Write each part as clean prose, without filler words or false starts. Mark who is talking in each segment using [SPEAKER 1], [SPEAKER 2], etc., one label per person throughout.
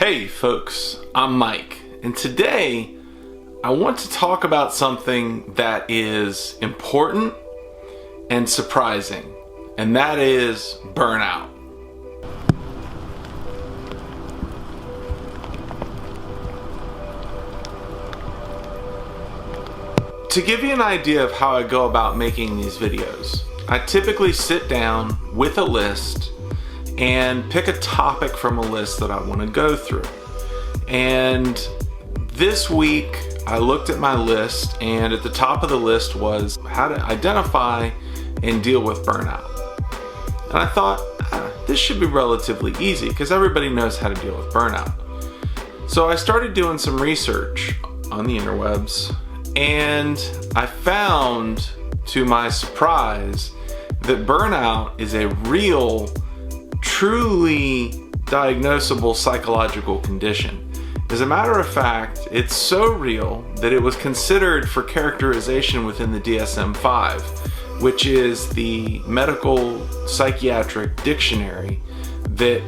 [SPEAKER 1] Hey folks, I'm Mike, and today I want to talk about something that is important and surprising, and that is burnout. To give you an idea of how I go about making these videos, I typically sit down with a list and pick a topic from a list that I want to go through. And this week I looked at my list, and at the top of the list was how to identify and deal with burnout. And I thought, this should be relatively easy because everybody knows how to deal with burnout. So I started doing some research on the interwebs, and I found, to my surprise, that burnout is a real, truly diagnosable psychological condition. As a matter of fact, it's so real that it was considered for characterization within the DSM-5, which is the medical psychiatric dictionary that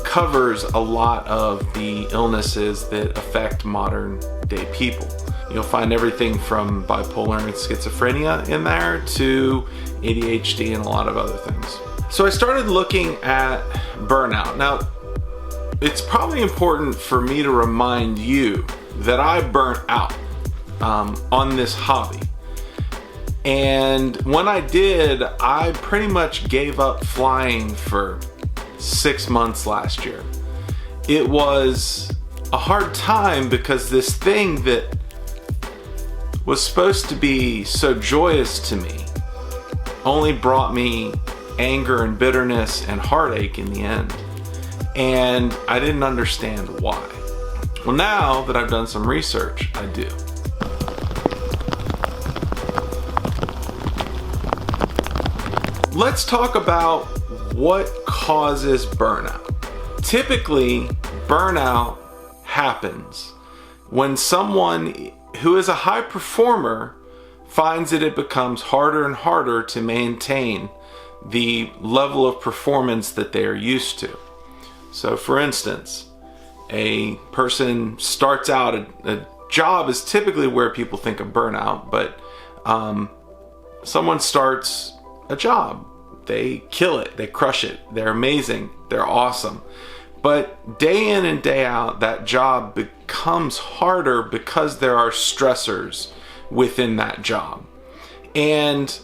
[SPEAKER 1] covers a lot of the illnesses that affect modern day people. You'll find everything from bipolar and schizophrenia in there to ADHD and a lot of other things. So I started looking at burnout. Now, it's probably important for me to remind you that I burnt out on this hobby. And when I did, I pretty much gave up flying for 6 months last year. It was a hard time because this thing that was supposed to be so joyous to me only brought me anger and bitterness and heartache in the end. And I didn't understand why. Well, now that I've done some research, I do. Let's talk about what causes burnout. Typically, burnout happens when someone who is a high performer finds that it becomes harder and harder to maintain the level of performance that they are used to. So for instance, a person starts out, a job is typically where people think of burnout, but someone starts a job. They kill it, they crush it, they're amazing, they're awesome. But day in and day out, that job becomes harder because there are stressors within that job. And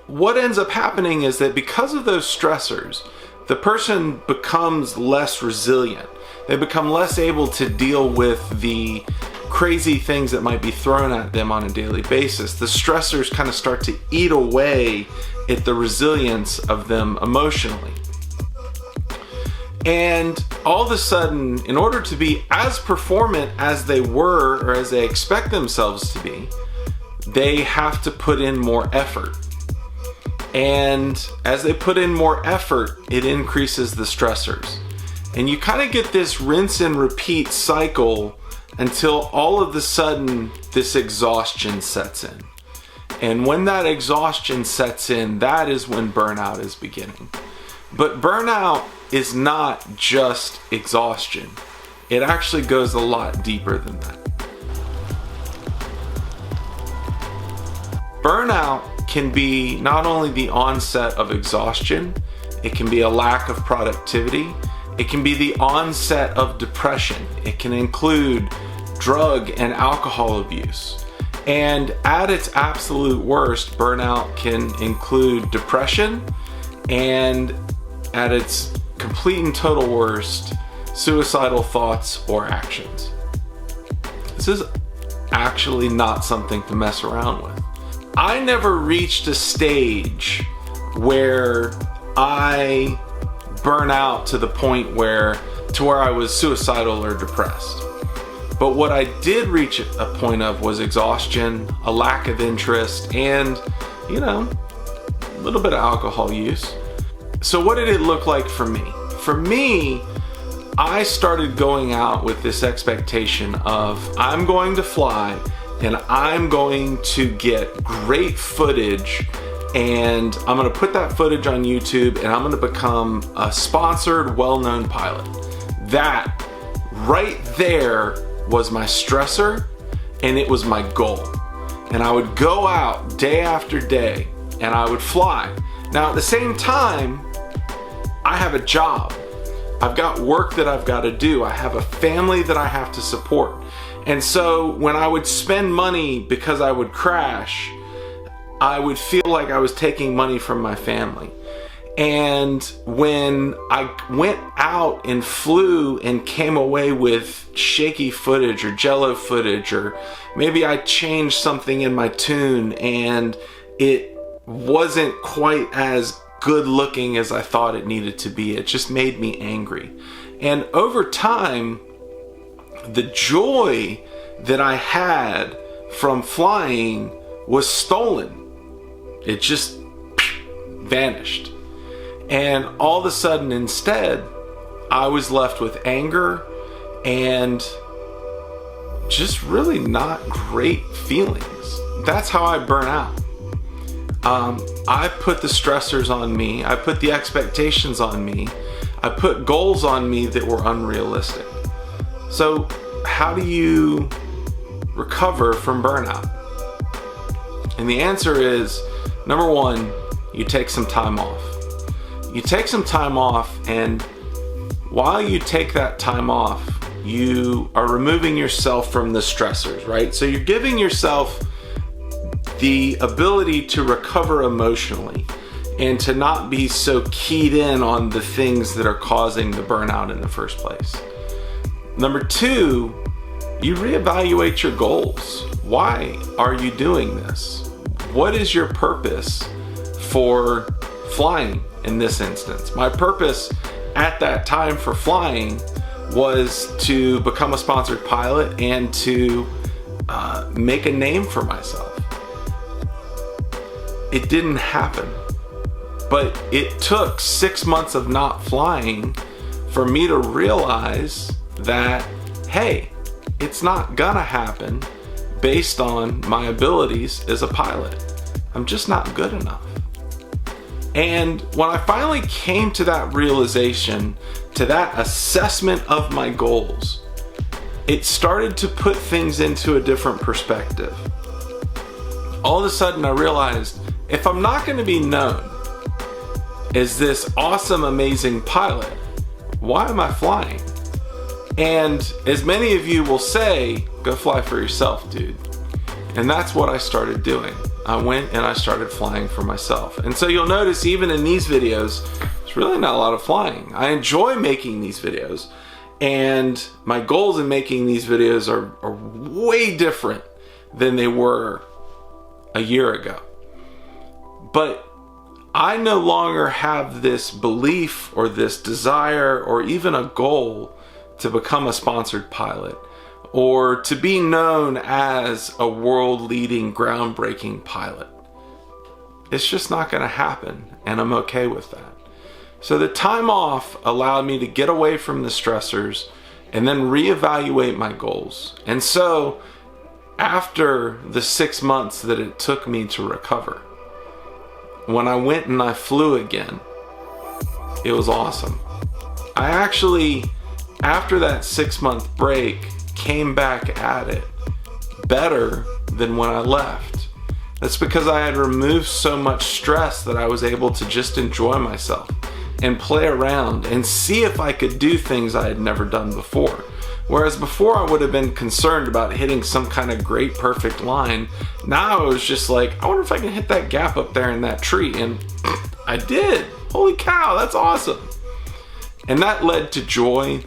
[SPEAKER 1] what ends up happening is that because of those stressors, the person becomes less resilient. They become less able to deal with the crazy things that might be thrown at them on a daily basis. The stressors kind of start to eat away at the resilience of them emotionally. And all of a sudden, in order to be as performant as they were or as they expect themselves to be, they have to put in more effort. And as they put in more effort, it increases the stressors. And you kind of get this rinse and repeat cycle until all of a sudden this exhaustion sets in. And when that exhaustion sets in, that is when burnout is beginning. But burnout is not just exhaustion. It actually goes a lot deeper than that. Burnout can be not only the onset of exhaustion, it can be a lack of productivity, it can be the onset of depression, it can include drug and alcohol abuse. And at its absolute worst, burnout can include depression, and at its complete and total worst, suicidal thoughts or actions. This is actually not something to mess around with. I never reached a stage where I burn out to the point where I was suicidal or depressed. But what I did reach a point of was exhaustion, a lack of interest, and, a little bit of alcohol use. So what did it look like for me? For me, I started going out with this expectation of I'm going to fly and I'm going to get great footage, and I'm going to put that footage on YouTube, and I'm going to become a sponsored, well-known pilot. That right there was my stressor, and it was my goal. And I would go out day after day and I would fly. Now at the same time, I have a job. I've got work that I've got to do. I have a family that I have to support. And so when I would spend money because I would crash, I would feel like I was taking money from my family. And when I went out and flew and came away with shaky footage or jello footage, or maybe I changed something in my tune and it wasn't quite as good looking as I thought it needed to be, it just made me angry. And over time, the joy that I had from flying was stolen. It just vanished. And all of a sudden, instead, I was left with anger and just really not great feelings. That's how I burn out. I put the stressors on me. I put the expectations on me. I put goals on me that were unrealistic. So how do you recover from burnout? And the answer is, number one, you take some time off. You take some time off, and while you take that time off, you are removing yourself from the stressors, right? So you're giving yourself the ability to recover emotionally and to not be so keyed in on the things that are causing the burnout in the first place. Number two, you reevaluate your goals. Why are you doing this? What is your purpose for flying in this instance? My purpose at that time for flying was to become a sponsored pilot and to make a name for myself. It didn't happen, but it took 6 months of not flying for me to realize that, hey, it's not gonna happen based on my abilities as a pilot. I'm just not good enough. And when I finally came to that realization, to that assessment of my goals, it started to put things into a different perspective. All of a sudden I realized, if I'm not going to be known as this awesome, amazing pilot, why am I flying? And as many of you will say, go fly for yourself, dude. And that's what I started doing. I went and I started flying for myself. And so you'll notice even in these videos, it's really not a lot of flying. I enjoy making these videos, and my goals in making these videos are way different than they were a year ago. But I no longer have this belief or this desire or even a goal to become a sponsored pilot or to be known as a world-leading, groundbreaking pilot. It's just not going to happen, and I'm okay with that. So the time off allowed me to get away from the stressors and then reevaluate my goals. And so after the 6 months that it took me to recover, when I went and I flew again, it was awesome. I actually, after that 6-month break, came back at it better than when I left. That's because I had removed so much stress that I was able to just enjoy myself and play around and see if I could do things I had never done before. Whereas before I would have been concerned about hitting some kind of great perfect line, now I was just like, I wonder if I can hit that gap up there in that tree. And I did. Holy cow, that's awesome. And that led to joy,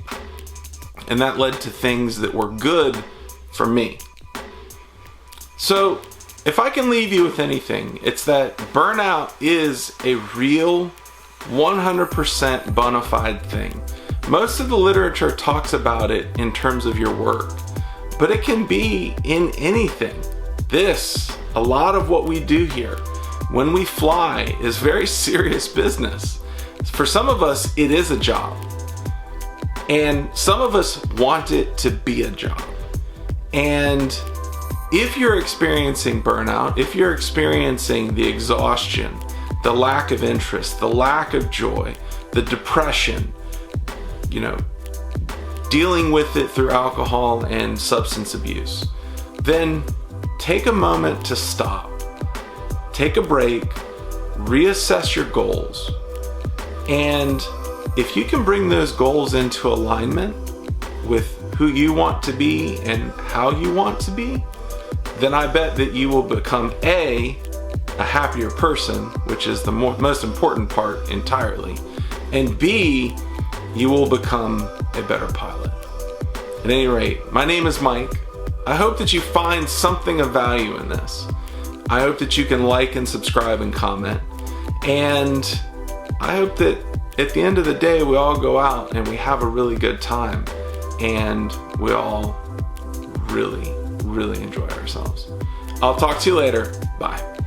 [SPEAKER 1] and that led to things that were good for me. So if I can leave you with anything, it's that burnout is a real 100% bona fide thing. Most of the literature talks about it in terms of your work, but it can be in anything. A lot of what we do here when we fly is very serious business. For some of us, it is a job. And some of us want it to be a job. And if you're experiencing burnout, if you're experiencing the exhaustion, the lack of interest, the lack of joy, the depression, dealing with it through alcohol and substance abuse, then take a moment to stop. Take a break, reassess your goals, and if you can bring those goals into alignment with who you want to be and how you want to be, then I bet that you will become a happier person, which is the most important part entirely, and B, you will become a better pilot. At any rate, my name is Mike. I hope that you find something of value in this. I hope that you can like and subscribe and comment. And I hope that at the end of the day, we all go out and we have a really good time and we all really, really enjoy ourselves. I'll talk to you later. Bye.